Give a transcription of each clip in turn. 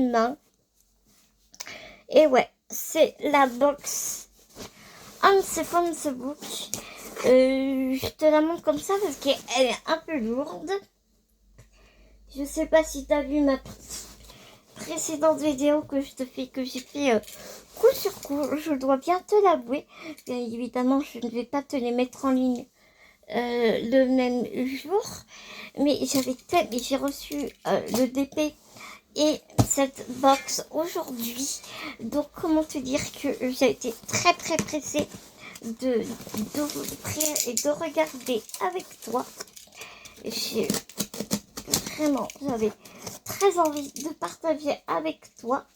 main. Et ouais, c'est la box Once Book. Je te la montre comme ça parce qu'elle est un peu lourde. Je sais pas si tu as vu ma précédente vidéo que j'ai fait coup sur coup. Je dois bien te l'avouer. Bien évidemment, je ne vais pas te les mettre en ligne le même jour. Mais j'ai reçu le DP et cette box aujourd'hui. Donc comment te dire que j'ai été très pressée d'ouvrir et de regarder avec toi. J'avais très envie de partager avec toi.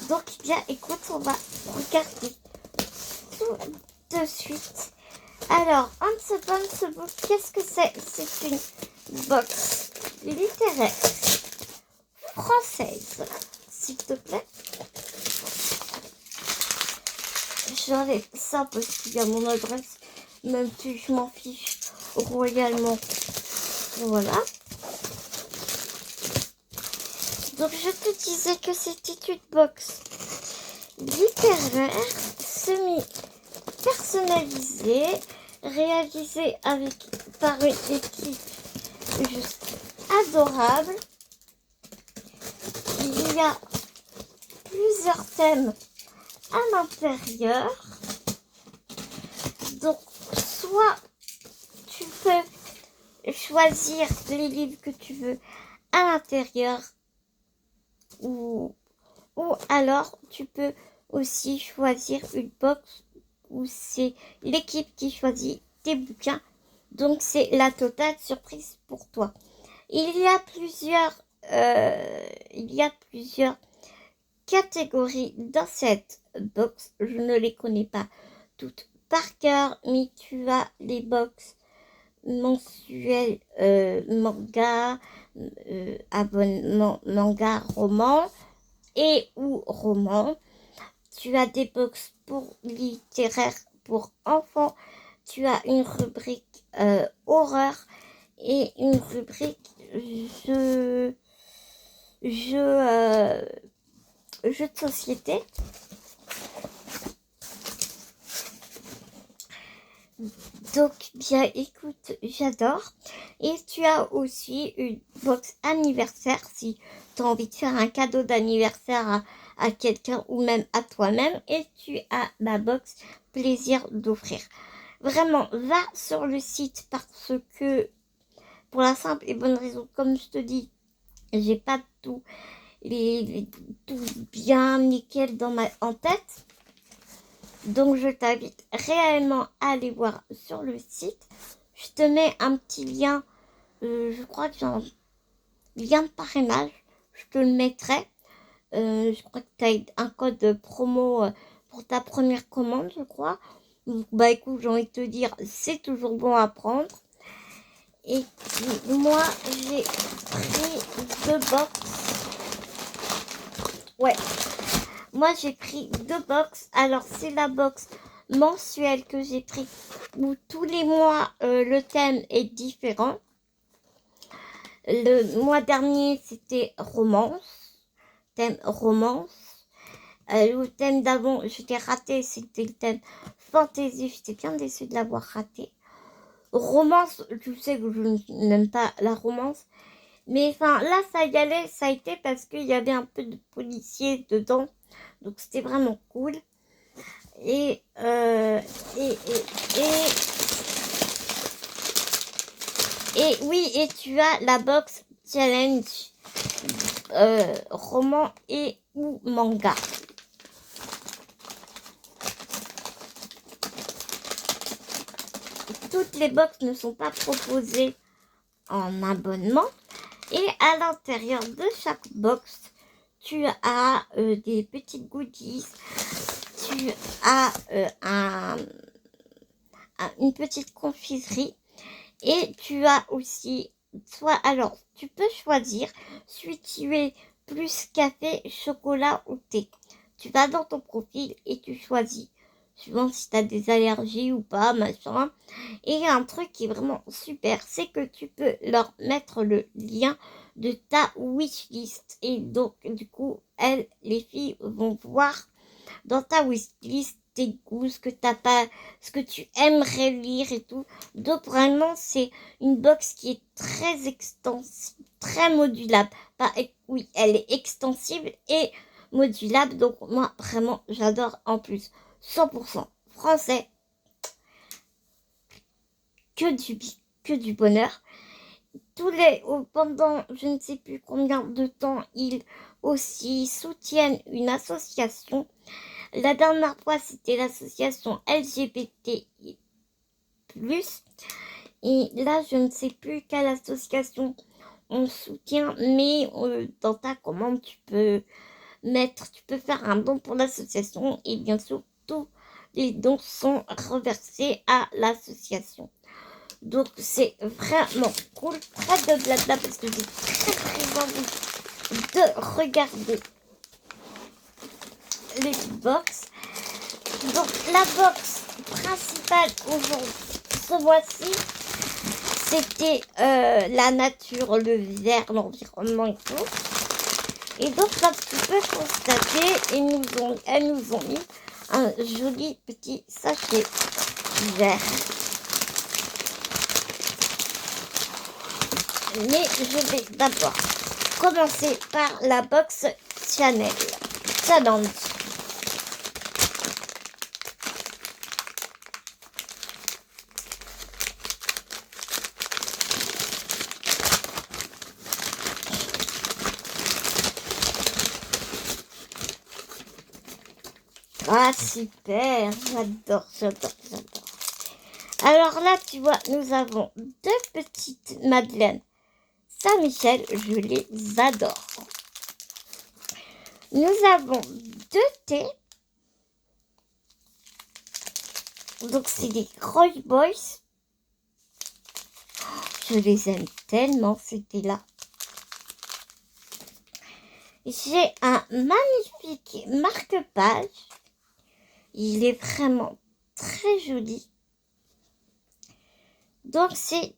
Donc bien écoute, on va regarder tout de suite. Alors, Once Book, qu'est-ce que c'est? C'est une box littéraire française, s'il te plaît. J'enlève ça parce qu'il y a mon adresse, même si je m'en fiche royalement. Voilà. Donc je te disais que c'était une box littéraire, semi-personnalisée, réalisée par une équipe juste adorable. Il y a plusieurs thèmes à l'intérieur. Donc, soit tu peux choisir les livres que tu veux à l'intérieur, ou alors tu peux aussi choisir une box où c'est l'équipe qui choisit tes bouquins. Donc, c'est la totale surprise pour toi. Il y a plusieurs catégories dans cette box. Je ne les connais pas toutes par cœur, mais tu as les box mensuels, manga, abonnement manga, roman et ou roman. Tu as des box pour littéraire pour enfants. Tu as une rubrique horreur et une rubrique jeux de société. Donc bien écoute, j'adore. Et tu as aussi une box anniversaire si tu as envie de faire un cadeau d'anniversaire à quelqu'un ou même à toi-même. Et tu as la box plaisir d'offrir. Vraiment, va sur le site parce que pour la simple et bonne raison, comme je te dis, j'ai pas tout bien nickel en tête. Donc je t'invite réellement à aller voir sur le site. Je te mets un petit lien, je crois que j'ai un lien de parrainage, je te le mettrai. Je crois que tu as un code promo pour ta première commande, je crois. Donc, bah écoute, j'ai envie de te dire, c'est toujours bon à prendre. Et puis, moi, j'ai pris 2 box. Ouais. Moi, j'ai pris 2 box. Alors, c'est la box mensuelle que j'ai pris où tous les mois, le thème est différent. Le mois dernier, c'était romance. Thème romance. Le thème d'avant, j'étais ratée. C'était le thème fantasy. J'étais bien déçue de l'avoir raté. Romance, tu sais que je n'aime pas la romance. Mais enfin, là, ça y allait. Ça a été parce qu'il y avait un peu de policier dedans. Donc, c'était vraiment cool. Et oui, et tu as la box challenge roman et ou manga. Toutes les box ne sont pas proposées en abonnement. Et à l'intérieur de chaque box, tu as des petites goodies. Tu as une petite confiserie. Et tu as aussi, alors, tu peux choisir si tu es plus café, chocolat ou thé. Tu vas dans ton profil et tu choisis, suivant si tu as des allergies ou pas, machin. Et il y a un truc qui est vraiment super, c'est que tu peux leur mettre le lien de ta wishlist. Et donc, du coup, les filles vont voir dans ta wishlist tes goûts, ce que tu aimerais lire et tout. Donc, vraiment, c'est une box qui est très extensible, très modulable. Oui, elle est extensible et modulable. Donc, moi, vraiment, j'adore. En plus, 100% français. Que du bonheur. Pendant je ne sais plus combien de temps, ils aussi soutiennent une association. La dernière fois, c'était l'association LGBTI+. Et là, je ne sais plus quelle association on soutient, mais dans ta commande, tu peux faire un don pour l'association et bien sûr, tous les dons sont reversés à l'association. Donc c'est vraiment cool, pas de blabla parce que j'ai très envie de regarder les box. Donc la box principale aujourd'hui, ce mois-ci, c'était la nature, le vert, l'environnement et tout. Et donc comme tu peux constater, elles nous ont mis un joli petit sachet vert. Mais je vais d'abord commencer par la box Chanel. Challenge. Ah super, j'adore. Alors là, tu vois, nous avons deux petites madeleines Saint-Michel, je les adore. Nous avons deux thés. Donc c'est des Roy Boys. Je les aime tellement ces thés-là. J'ai un magnifique marque-page. Il est vraiment très joli. Donc c'est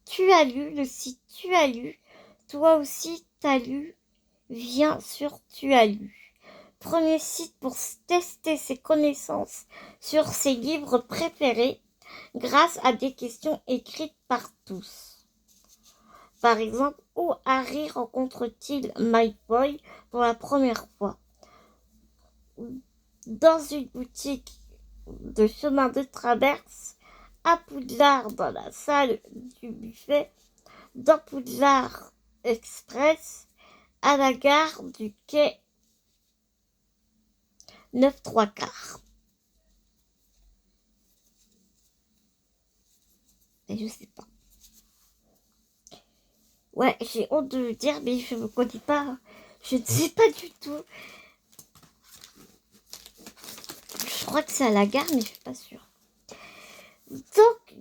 Tu as lu, le site Tu as lu. Toi aussi t'as lu. Viens sur Tu as lu. Premier site pour tester ses connaissances sur ses livres préférés grâce à des questions écrites par tous. Par exemple, où Harry rencontre-t-il Mike Boy pour la première fois? Dans une boutique de chemin de traverse, à Poudlard dans la salle du buffet, dans Poudlard Express, à la gare du quai 9 3/4. Et je sais pas. Ouais, j'ai honte de le dire, mais je ne connais pas. Je ne sais pas du tout. Je crois que c'est à la gare, mais je suis pas sûre. Donc,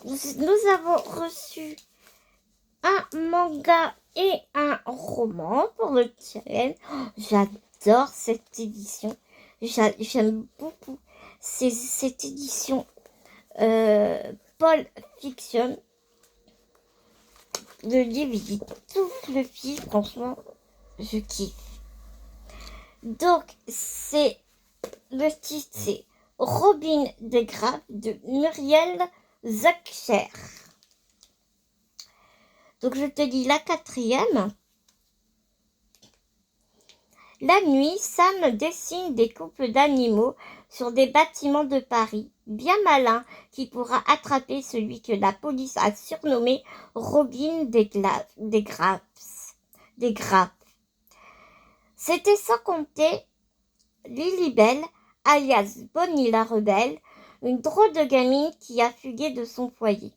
nous avons reçu un manga et un roman pour le challenge. J'adore cette édition. J'aime beaucoup cette édition Paul Fiction. Le livre, il étouffe le fil. Franchement, je kiffe. Donc, le titre, c'est Robin des Graves de Muriel Zakcher. Donc, je te lis la 4e. La nuit, Sam dessine des couples d'animaux sur des bâtiments de Paris, bien malin qui pourra attraper celui que la police a surnommé Robin des Graves. C'était sans compter Lilibelle, alias Bonnie la rebelle, une drôle de gamine qui a fugué de son foyer.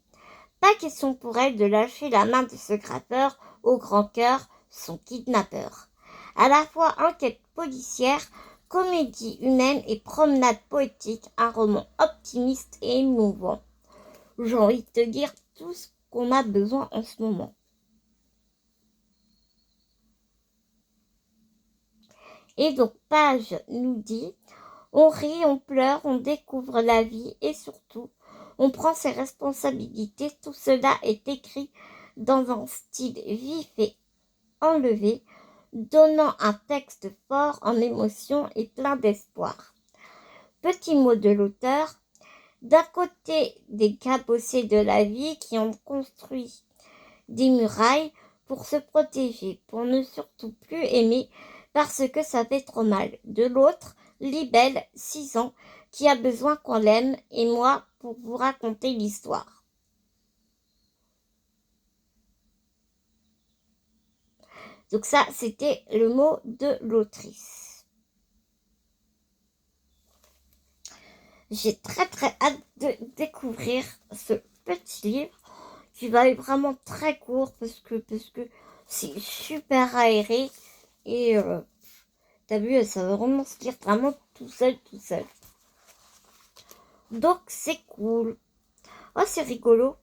Pas question pour elle de lâcher la main de ce grappeur au grand cœur, son kidnappeur. À la fois enquête policière, comédie humaine et promenade poétique, un roman optimiste et émouvant. J'ai envie de te dire tout ce qu'on a besoin en ce moment. Et donc, page nous dit, on rit, on pleure, on découvre la vie et surtout, on prend ses responsabilités. Tout cela est écrit dans un style vif et enlevé, donnant un texte fort en émotion et plein d'espoir. Petit mot de l'auteur. D'un côté, des cabossés de la vie qui ont construit des murailles pour se protéger, pour ne surtout plus aimer parce que ça fait trop mal. De l'autre, Libelle, 6 ans, qui a besoin qu'on l'aime, et moi pour vous raconter l'histoire. Donc ça, c'était le mot de l'autrice. J'ai très hâte de découvrir ce petit livre qui va être vraiment très court parce que c'est super aéré et t'as vu, ça va vraiment se lire vraiment tout seul. Donc c'est cool. Oh, c'est rigolo.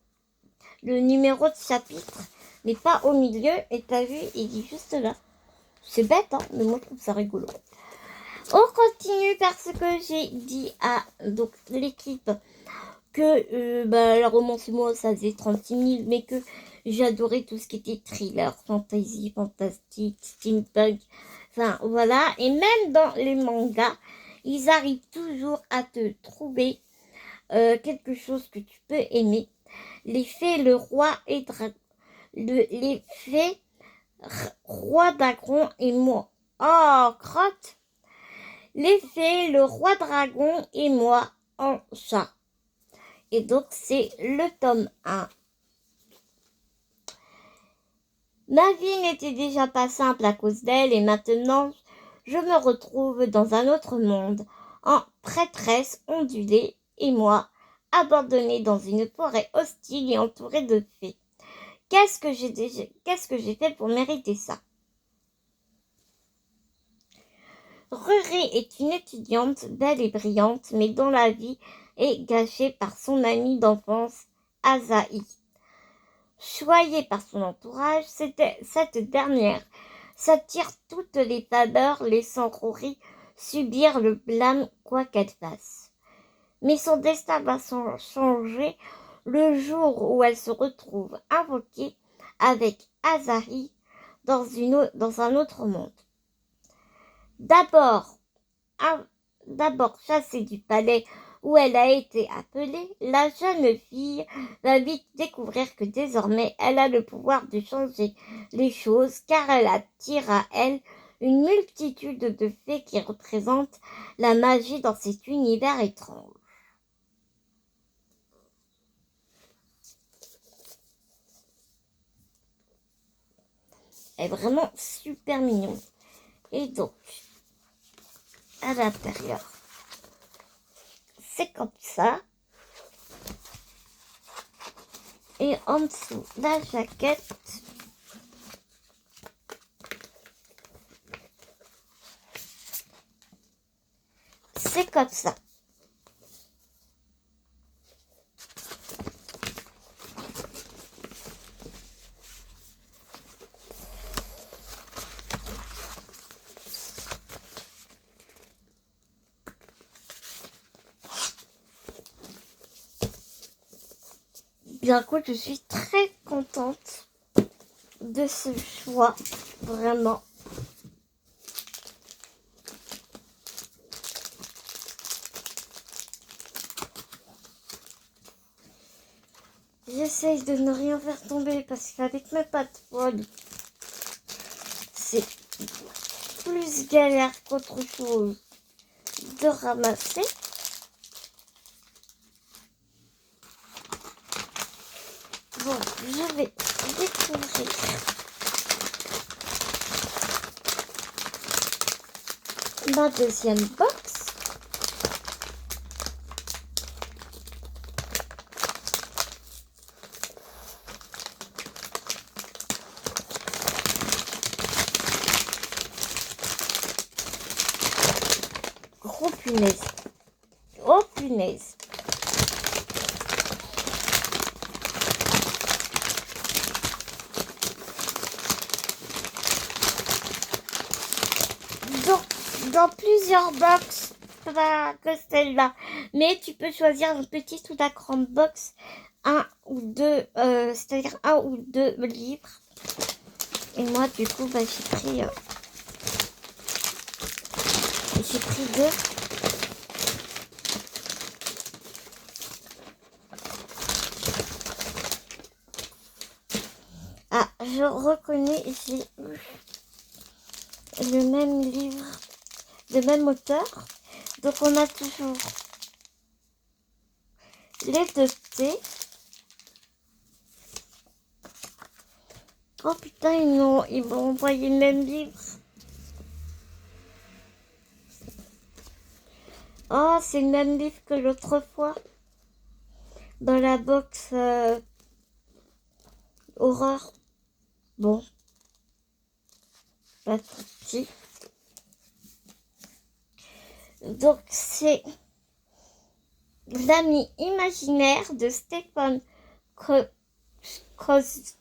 Le numéro de chapitre n'est pas au milieu et t'as vu, il dit juste là. C'est bête, hein, mais moi je trouve ça rigolo. On continue parce que j'ai dit à donc l'équipe que la romance et moi ça faisait 36 000, mais que j'adorais tout ce qui était thriller, fantasy, fantastique, steampunk, enfin voilà. Et même dans les mangas, ils arrivent toujours à te trouver quelque chose que tu peux aimer. Les fées, le roi et les fées, roi dragon et moi. Oh, crotte. Les fées, le roi dragon et moi en chat. Et donc, c'est le tome 1. Ma vie n'était déjà pas simple à cause d'elle et maintenant, je me retrouve dans un autre monde, en prêtresse ondulée et moi, abandonnée dans une forêt hostile et entourée de fées. Qu'est-ce que j'ai fait pour mériter ça? Ruri est une étudiante belle et brillante, mais dont la vie est gâchée par son amie d'enfance, Asahi. Choyée par son entourage, cette dernière s'attire toutes les faveurs, laissant Ruri subir le blâme quoi qu'elle fasse. Mais son destin va changer le jour où elle se retrouve invoquée avec Asahi dans un autre monde. D'abord chassée du palais où elle a été appelée, la jeune fille va vite découvrir que désormais elle a le pouvoir de changer les choses car elle attire à elle une multitude de fées qui représentent la magie dans cet univers étrange. Elle est vraiment super mignonne. Et donc, à l'intérieur, c'est comme ça. Et en dessous, la jaquette. C'est comme ça. Bien écoute, je suis très contente de ce choix, vraiment. J'essaye de ne rien faire tomber parce qu'avec mes pattes folles, c'est plus galère qu'autre chose de ramasser. Bon, je vais découvrir ma deuxième box. Oh punaise. Oh punaise. Dans plusieurs box, pas que celle-là. Mais tu peux choisir une petite ou la grande box c'est-à-dire un ou deux livres. Et moi, du coup, j'ai pris deux. Ah, je reconnais, j'ai eu le même livre, le même auteur. Donc, on a toujours les deux T. Oh putain, ils m'ont envoyé le même livre. Oh, c'est le même livre que l'autre fois. Dans la box horreur. Bon. Pas de souci. Donc, c'est L'ami imaginaire de Stefan Krosbowski.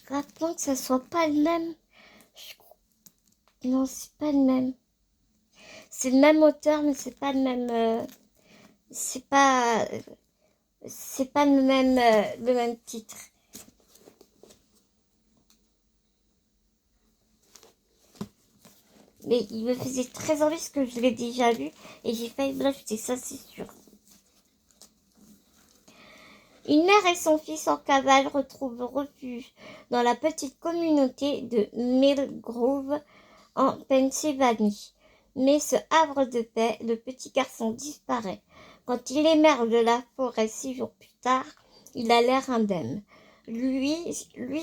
Rappelons que ce soit pas le même. Non, c'est pas le même. C'est le même auteur, mais c'est pas le même. C'est pas le même titre. Mais il me faisait très envie parce que je l'ai déjà lu et j'ai failli me l'acheter, ça c'est sûr. Une mère et son fils en cavale retrouvent refuge dans la petite communauté de Mill Grove en Pennsylvanie. Mais ce havre de paix, le petit garçon disparaît. Quand il émerge de la forêt 6 jours plus tard, il a l'air indemne. Lui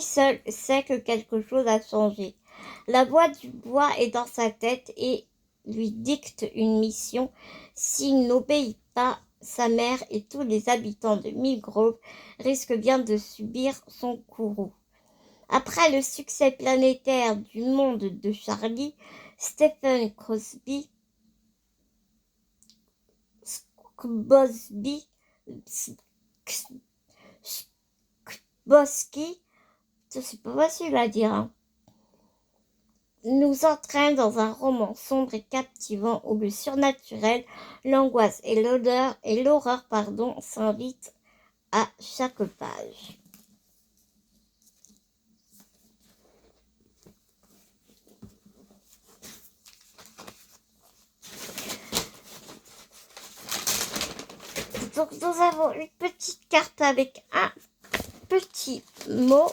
seul sait que quelque chose a changé. La voix du bois est dans sa tête et lui dicte une mission. S'il n'obéit pas, sa mère et tous les habitants de Mill Grove risquent bien de subir son courroux. Après le succès planétaire du monde de Charlie, Stephen Crosby, c'est pas facile à dire, hein, nous entraîne dans un roman sombre et captivant où le surnaturel, l'angoisse et l'horreur s'invitent à chaque page. Donc nous avons une petite carte avec un petit mot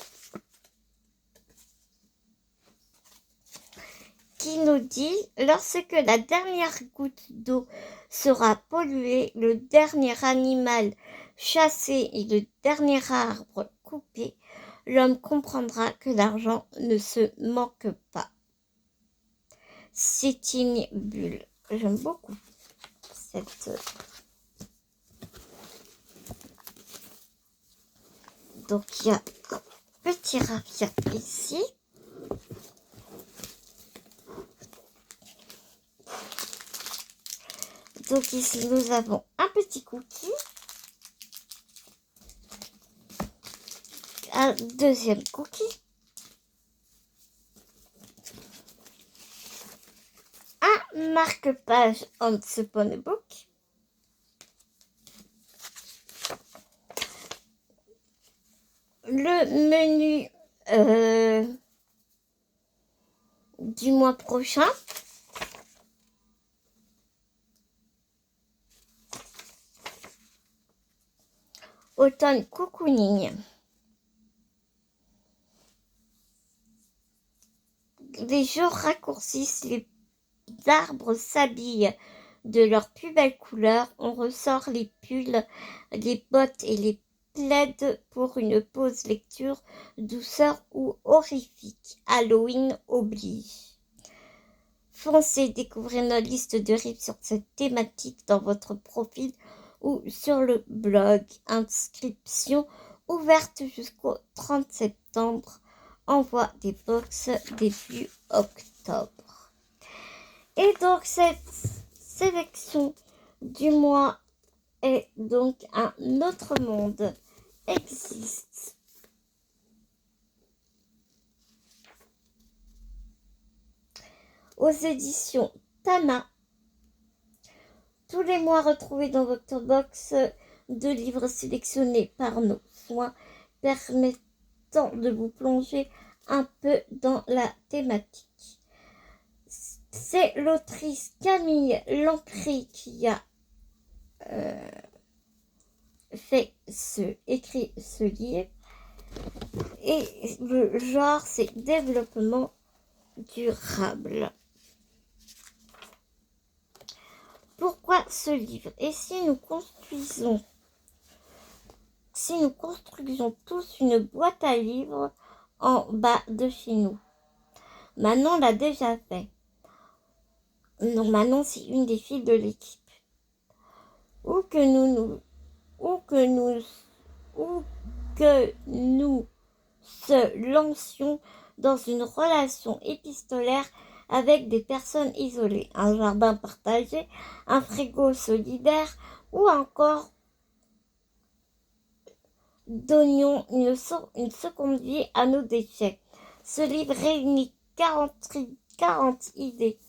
qui nous dit « Lorsque la dernière goutte d'eau sera polluée, le dernier animal chassé et le dernier arbre coupé, l'homme comprendra que l'argent ne se manque pas. » Sitting Bull. J'aime beaucoup cette... Donc il y a un petit raffia ici. Donc ici nous avons un petit cookie, un deuxième cookie, un marque-page on the book, le menu du mois prochain. Automne cocooning. Les jours raccourcissent, les arbres s'habillent de leurs plus belles couleurs. On ressort les pulls, les bottes et les plaids pour une pause lecture, douceur ou horrifique. Halloween oblige. Foncez découvrir notre liste de rives sur cette thématique dans votre profil ou sur le blog. Inscription ouverte jusqu'au 30 septembre. Envoi des box début octobre. Et donc cette sélection du mois et donc un autre monde existe. Aux éditions Tana. Tous les mois, retrouvez dans votre box 2 livres sélectionnés par nos soins permettant de vous plonger un peu dans la thématique. C'est l'autrice Camille Lancry qui a écrit ce livre. Et le genre, c'est développement durable. Pourquoi ce livre? Et si nous construisions tous une boîte à livres en bas de chez nous? Manon l'a déjà fait. Non, Manon, c'est une des filles de l'équipe. Ou que nous se lancions dans une relation épistolaire avec des personnes isolées, un jardin partagé, un frigo solidaire ou encore donnions une seconde vie à nos déchets. Ce livre réunit 40 idées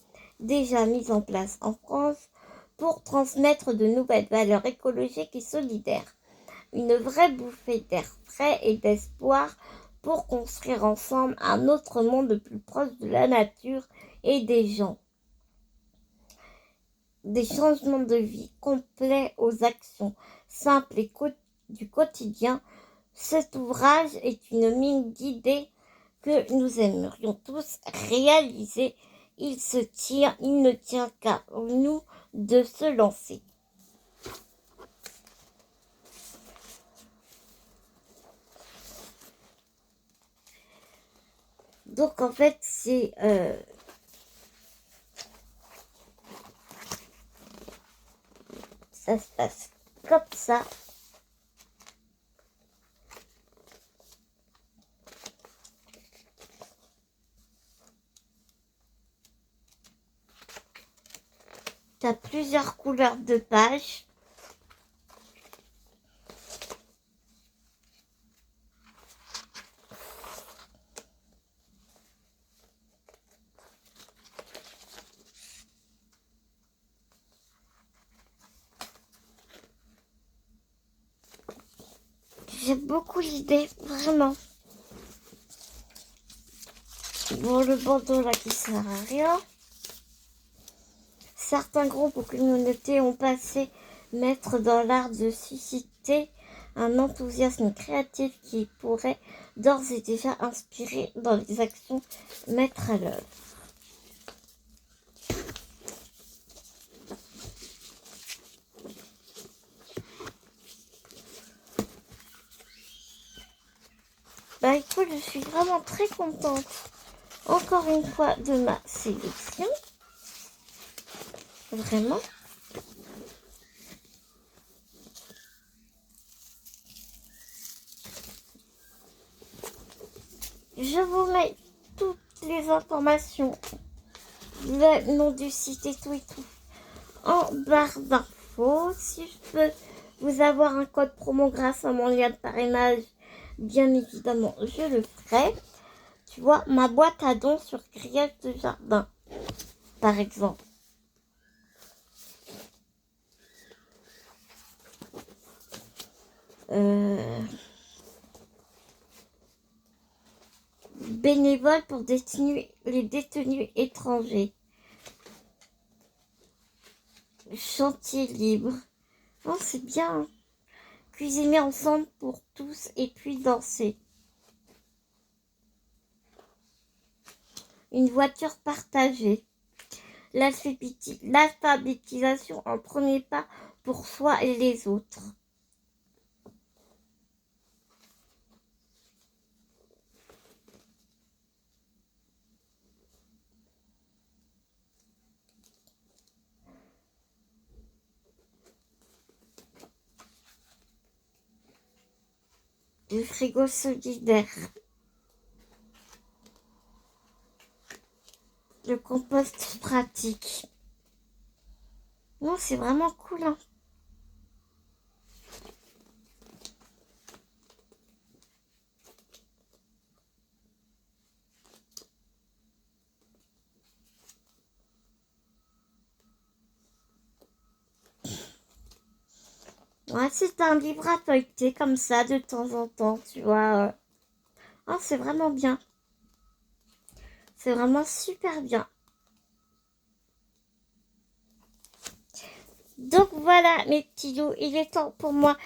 déjà mises en place en France pour transmettre de nouvelles valeurs écologiques et solidaires. Une vraie bouffée d'air frais et d'espoir pour construire ensemble un autre monde plus proche de la nature et des gens. Des changements de vie complets aux actions simples et du quotidien. Cet ouvrage est une mine d'idées que nous aimerions tous réaliser. Il ne tient qu'à nous de se lancer. Donc en fait c'est ça se passe comme ça. Tu as plusieurs couleurs de pages. J'aime beaucoup l'idée, vraiment. Bon, le bandeau là qui sert à rien. Certains groupes ou communautés ont passé maître dans l'art de susciter un enthousiasme créatif qui pourrait d'ores et déjà inspirer dans les actions mettre à l'œuvre. Bah écoute, je suis vraiment très contente encore une fois de ma sélection. Vraiment. Je vous mets toutes les informations, le nom du site et tout en barre d'infos. Si je peux vous avoir un code promo grâce à mon lien de parrainage, bien évidemment, je le ferai. Tu vois, ma boîte à dons sur grillage de jardin, par exemple. Bénévole pour les détenus étrangers. Chantier libre. Oh, c'est bien. Cuisiner ensemble pour tous et puis danser. Une voiture partagée. L'alphabétisation en premier pas pour soi et les autres. Du frigo solidaire. Le compost pratique. Non, c'est vraiment cool, hein. Ouais, c'est un livre à feuilleter comme ça de temps en temps, tu vois. Oh, c'est vraiment bien. C'est vraiment super bien. Donc voilà, mes petits loups, il est temps pour moi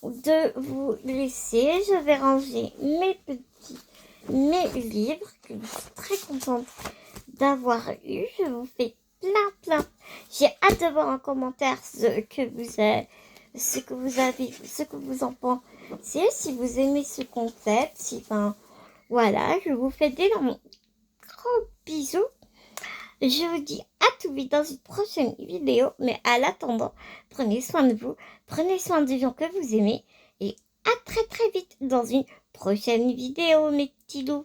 de vous laisser. Je vais ranger mes livres que je suis très contente d'avoir eu. Je vous fais plein. J'ai hâte de voir en commentaire ce que vous en pensez, si vous aimez ce concept, voilà, je vous fais d'énormes gros bisous. Je vous dis à tout vite dans une prochaine vidéo, mais à l'attendant, prenez soin de vous, prenez soin des gens que vous aimez, et à très vite dans une prochaine vidéo, mes petits loups.